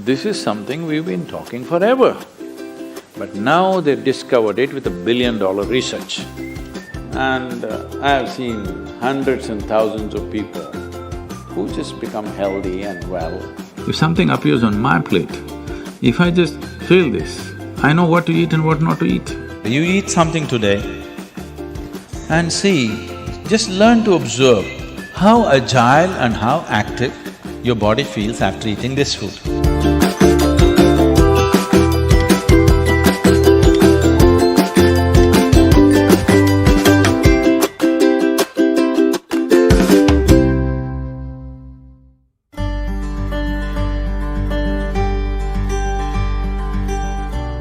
This is something we've been talking forever. But now they've discovered it with $1 billion research. And I've seen hundreds and thousands of people who just become healthy and well. If something appears on my plate, if I just feel this, I know what to eat and what not to eat. You eat something today and see, just learn to observe how agile and how active your body feels after eating this food.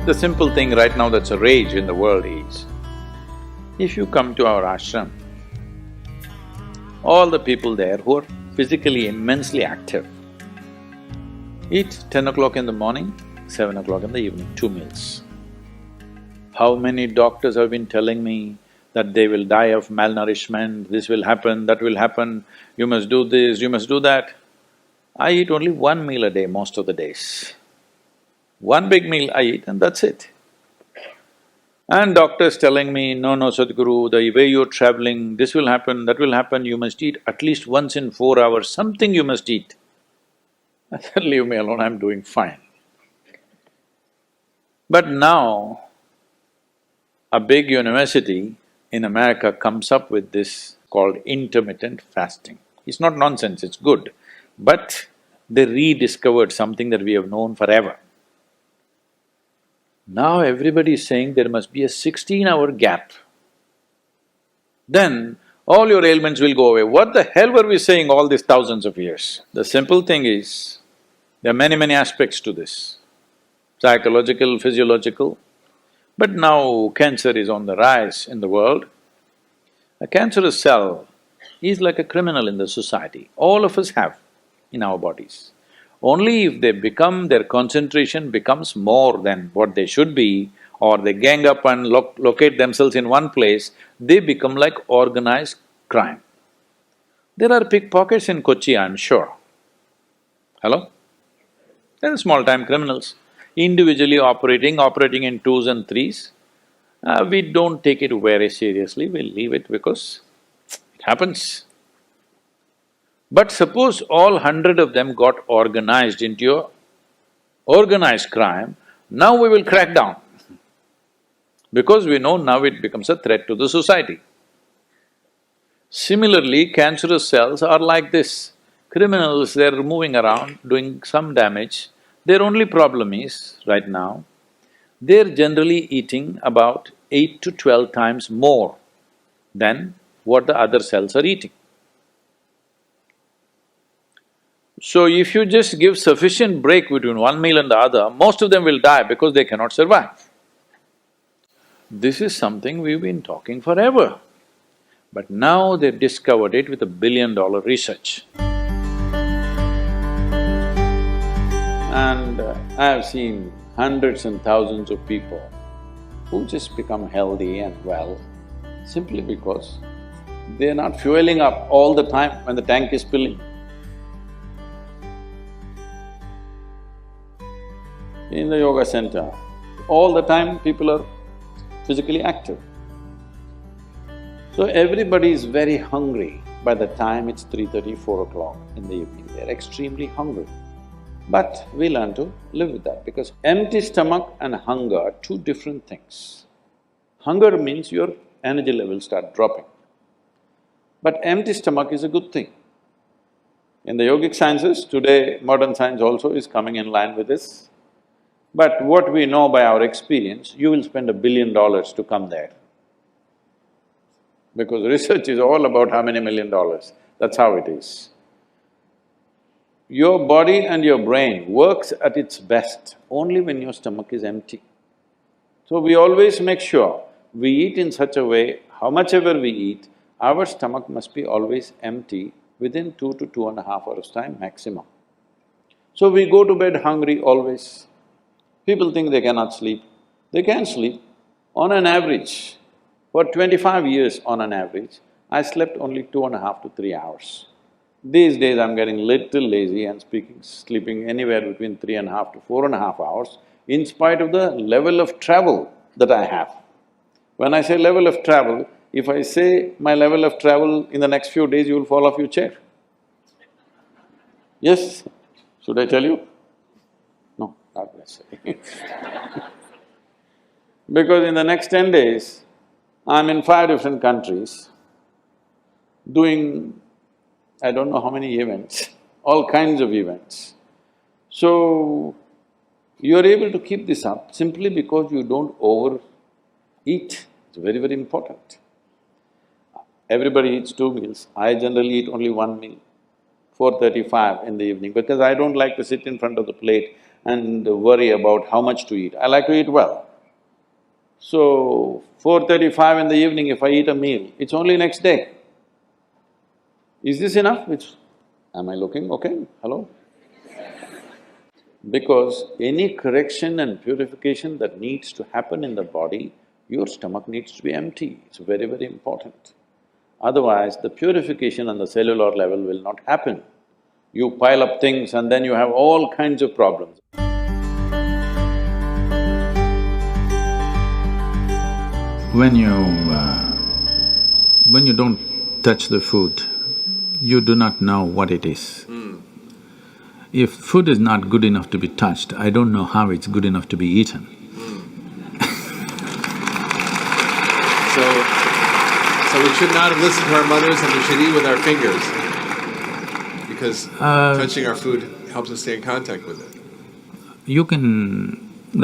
The simple thing right now that's a rage in the world is, if you come to our ashram, all the people there who are physically immensely active eat 10 o'clock in the morning, 7 o'clock in the evening, 2 meals. How many doctors have been telling me that they will die of malnourishment, this will happen, that will happen, you must do this, you must do that. I eat only 1 meal a day most of the days. 1 big meal I eat and that's it. And doctors telling me, no, Sadhguru, the way you're traveling, this will happen, that will happen, you must eat at least once in 4 hours, something you must eat. I said, leave me alone, I'm doing fine. But now, a big university in America comes up with this called intermittent fasting. It's not nonsense, it's good, but they rediscovered something that we have known forever. Now everybody is saying there must be a 16-hour gap. Then all your ailments will go away. What the hell were we saying all these thousands of years? The simple thing is, there are many aspects to this, psychological, physiological. But now cancer is on the rise in the world. A cancerous cell is like a criminal in the society. All of us have in our bodies. Only if their concentration becomes more than what they should be, or they gang up and locate themselves in one place, they become like organized crime. There are pickpockets in Kochi, I'm sure. Hello? There are small-time criminals, individually operating in twos and threes. We don't take it very seriously, we leave it because it happens. But suppose all 100 of them got organized into a organized crime, now we will crack down. Because we know now it becomes a threat to the society. Similarly, cancerous cells are like this. Criminals, they're moving around, doing some damage. Their only problem is, right now, they're generally eating about 8 to 12 times more than what the other cells are eating. So if you just give sufficient break between one meal and the other, most of them will die because they cannot survive. This is something we've been talking forever. But now they've discovered it with $1 billion research. And I've seen hundreds and thousands of people who just become healthy and well simply because they're not fueling up all the time when the tank is filling. In the yoga center, all the time people are physically active. So everybody is very hungry by the time it's 3:30, 4 o'clock in the evening, they're extremely hungry. But we learn to live with that because empty stomach and hunger are two different things. Hunger means your energy levels start dropping. But empty stomach is a good thing. In the yogic sciences, today modern science also is coming in line with this. But what we know by our experience, you will spend $1 billion to come there. Because research is all about how many $1 million, that's how it is. Your body and your brain works at its best only when your stomach is empty. So we always make sure we eat in such a way, how much ever we eat, our stomach must be always empty within 2 to 2.5 hours' time maximum. So we go to bed hungry always. People think they cannot sleep. They can sleep. On an average, for 25 years on an average, I slept only 2.5 to 3 hours. These days I'm getting little lazy and sleeping anywhere between 3.5 to 4.5 hours in spite of the level of travel that I have. When I say level of travel, if I say my level of travel in the next few days, you will fall off your chair. Yes? Should I tell you? No, not necessarily. Because in the next 10 days, I'm in 5 different countries, doing I don't know how many events, all kinds of events. So, you're able to keep this up simply because you don't overeat. It's very, very important. Everybody eats 2 meals. I generally eat only 1 meal, 4:35 in the evening, because I don't like to sit in front of the plate and worry about how much to eat. I like to eat well. So, 4:35 in the evening, if I eat a meal, it's only next day. Is this enough? Am I looking okay? Hello? Because any correction and purification that needs to happen in the body, your stomach needs to be empty. It's very, very important. Otherwise, the purification on the cellular level will not happen. You pile up things and then you have all kinds of problems. When you don't touch the food, you do not know what it is. If food is not good enough to be touched, I don't know how it's good enough to be eaten. So we should not have listened to our mothers and we should eat with our fingers because touching our food helps us stay in contact with it.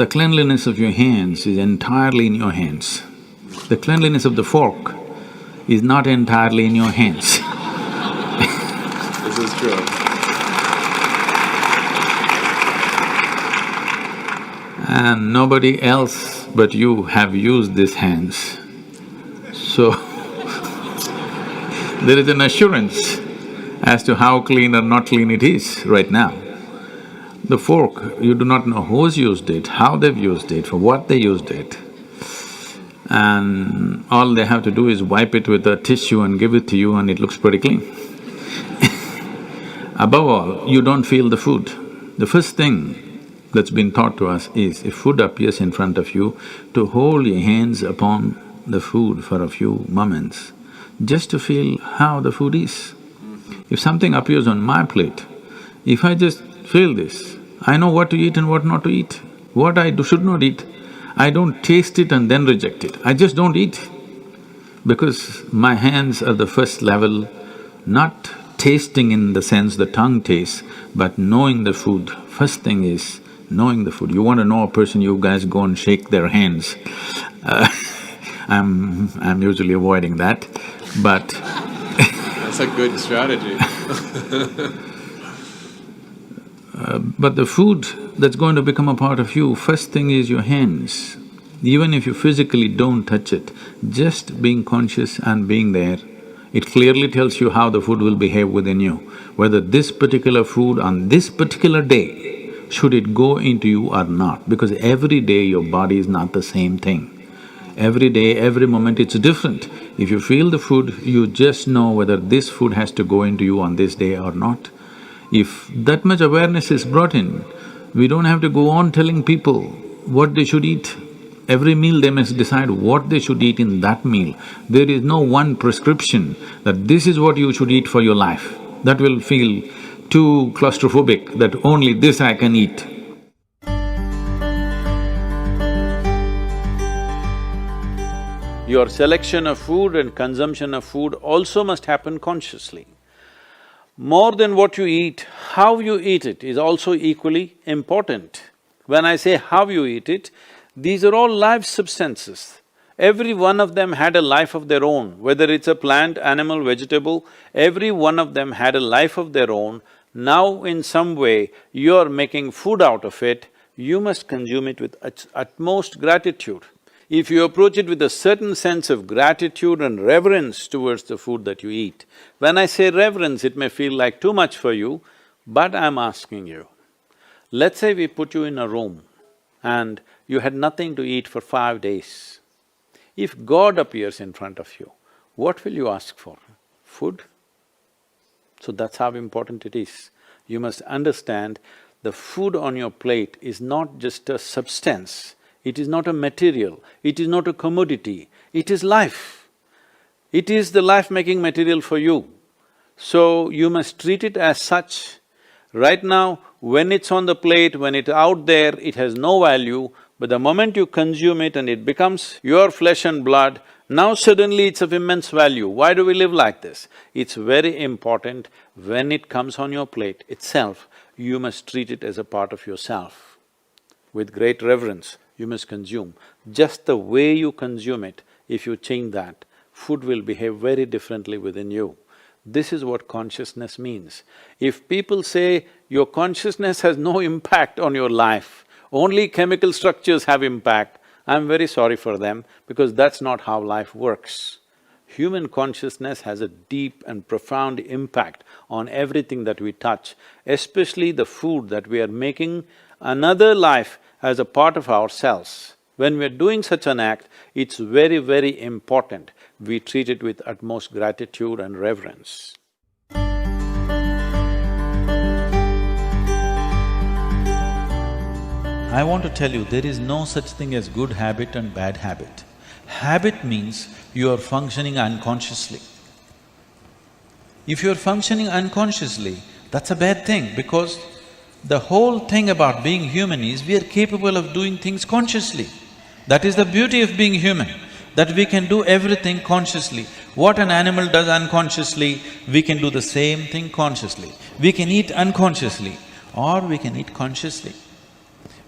The cleanliness of your hands is entirely in your hands. The cleanliness of the fork is not entirely in your hands. This is true. And nobody else but you have used these hands. So, there is an assurance as to how clean or not clean it is right now. The fork, you do not know who's used it, how they've used it, for what they used it. And all they have to do is wipe it with a tissue and give it to you and it looks pretty clean. Above all, you don't feel the food. The first thing that's been taught to us is, if food appears in front of you, to hold your hands upon the food for a few moments, just to feel how the food is. If something appears on my plate, if I just feel this, I know what to eat and what not to eat, what I should not eat. I don't taste it and then reject it, I just don't eat. Because my hands are the first level, not tasting in the sense the tongue tastes, but knowing the food. First thing is knowing the food. You want to know a person, you guys go and shake their hands. I'm usually avoiding that, but That's a good strategy. But the food that's going to become a part of you, first thing is your hands. Even if you physically don't touch it, just being conscious and being there, it clearly tells you how the food will behave within you. Whether this particular food on this particular day, should it go into you or not, because every day your body is not the same thing. Every day, every moment it's different. If you feel the food, you just know whether this food has to go into you on this day or not. If that much awareness is brought in, we don't have to go on telling people what they should eat. Every meal they must decide what they should eat in that meal. There is no one prescription that this is what you should eat for your life. That will feel too claustrophobic, that only this I can eat. Your selection of food and consumption of food also must happen consciously. More than what you eat, how you eat it is also equally important. When I say how you eat it, these are all live substances. Every one of them had a life of their own, whether it's a plant, animal, vegetable, every one of them had a life of their own. Now in some way, you're making food out of it, you must consume it with utmost gratitude. If you approach it with a certain sense of gratitude and reverence towards the food that you eat, when I say reverence, it may feel like too much for you, but I'm asking you, let's say we put you in a room and you had nothing to eat for 5 days. If God appears in front of you, what will you ask for? Food? So that's how important it is. You must understand the food on your plate is not just a substance, it is not a material, it is not a commodity, it is life. It is the life-making material for you. So you must treat it as such. Right now, when it's on the plate, when it's out there, it has no value, but the moment you consume it and it becomes your flesh and blood, now suddenly it's of immense value. Why do we live like this? It's very important, when it comes on your plate itself, you must treat it as a part of yourself. With great reverence, you must consume. Just the way you consume it, if you change that, food will behave very differently within you. This is what consciousness means. If people say your consciousness has no impact on your life, only chemical structures have impact, I'm very sorry for them because that's not how life works. Human consciousness has a deep and profound impact on everything that we touch, especially the food that we are making another life as a part of ourselves. When we're doing such an act, it's very, very important we treat it with utmost gratitude and reverence. I want to tell you, there is no such thing as good habit and bad habit. Habit means you are functioning unconsciously. If you're functioning unconsciously, that's a bad thing because the whole thing about being human is we are capable of doing things consciously. That is the beauty of being human, that we can do everything consciously. What an animal does unconsciously, we can do the same thing consciously. We can eat unconsciously or we can eat consciously.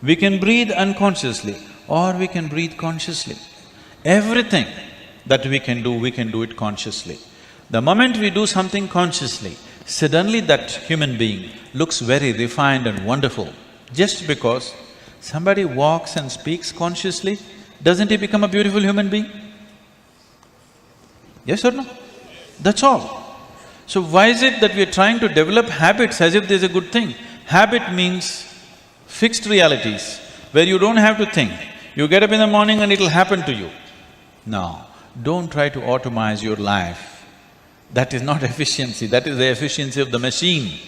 We can breathe unconsciously or we can breathe consciously. Everything that we can do it consciously. The moment we do something consciously, suddenly that human being looks very refined and wonderful. Just because somebody walks and speaks consciously, doesn't he become a beautiful human being? Yes or no? That's all. So why is it that we are trying to develop habits as if there's a good thing? Habit means fixed realities, where you don't have to think. You get up in the morning and it'll happen to you. No, don't try to automize your life. That is not efficiency, that is the efficiency of the machine.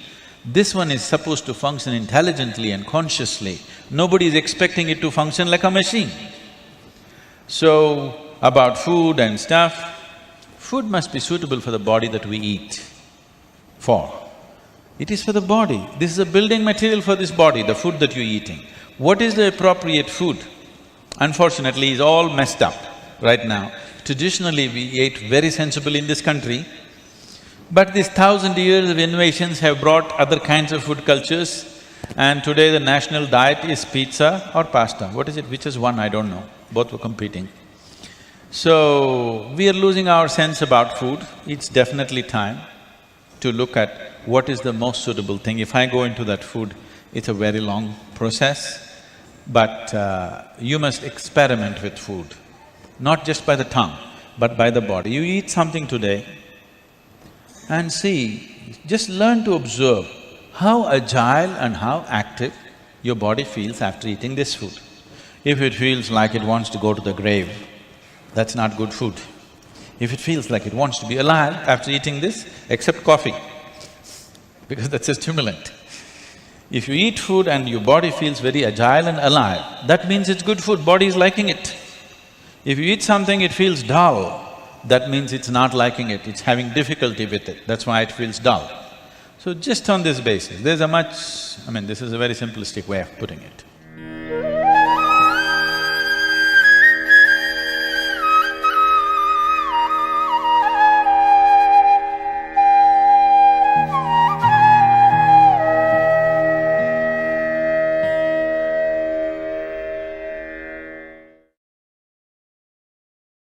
This one is supposed to function intelligently and consciously. Nobody is expecting it to function like a machine. So, about food and stuff, food must be suitable for the body that we eat for. It is for the body. This is a building material for this body, the food that you're eating. What is the appropriate food? Unfortunately, is all messed up right now. Traditionally, we ate very sensibly in this country, but these 1,000 years of innovations have brought other kinds of food cultures, and today the national diet is pizza or pasta. What is it? Which is one? I don't know. Both were competing. So, we are losing our sense about food. It's definitely time to look at what is the most suitable thing. If I go into that food, it's a very long process, but you must experiment with food, not just by the tongue, but by the body. You eat something today and see, just learn to observe how agile and how active your body feels after eating this food. If it feels like it wants to go to the grave, that's not good food. If it feels like it wants to be alive after eating this, except coffee, because that's a stimulant. If you eat food and your body feels very agile and alive, that means it's good food, body is liking it. If you eat something, it feels dull, that means it's not liking it, it's having difficulty with it, that's why it feels dull. So just on this basis, there's a much… this is a very simplistic way of putting it.